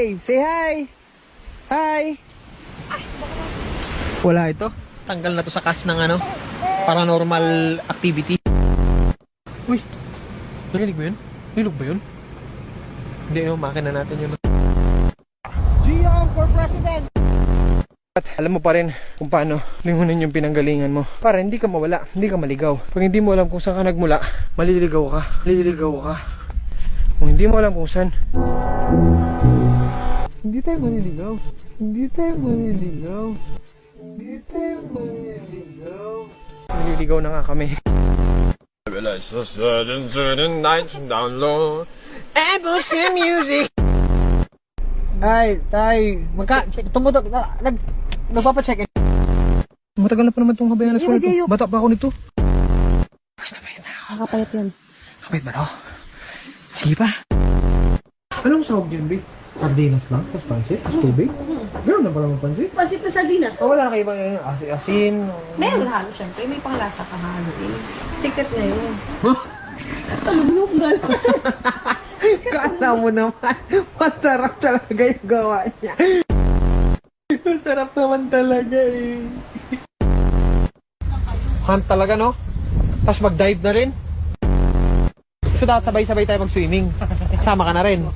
wave. Say hi. Hi. Wala ito. Tanggal na to sa cast ng ano, paranormal activity. Uy, narinig mo yun? Nilog ba yun? Hindi, yung makina natin yun. Giang for President! At alam mo pa rin kung paano lingunin yung pinanggalingan mo para hindi ka mawala, hindi ka maligaw. Pag hindi mo alam kung saan ka nagmula, maliligaw ka. Maliligaw ka. Kung hindi mo alam kung saan, hindi tayo maliligaw. Hindi tayo maliligaw. Hindi tayo maliligaw. Maliligaw na nga kami. Evolution music. Ay, tay, nagpapacheck. Matagal na pa naman itong habayan na sweldo. Bata pa ako nito. Basta ba yun? Nakapayat yan. Kapit ba to? Sige pa. Anong sahog yun, Bi? Sardinas lang? Tapos pansit? Tapos tubig? Gano'n na pala magpansit? Pansit na sardinas. Wala na kayo ba yun? Asin? Meron halo, syempre. May panglasa ka halo eh. Secret na yun. Huh? Talunok na. Kala mo naman, masarap talaga yung gawa niya. Masarap naman talaga eh. Hunt talaga, no? Tapos mag-dive na rin. So dapat sabay-sabay tayo mag-swimming. Sama ka na rin.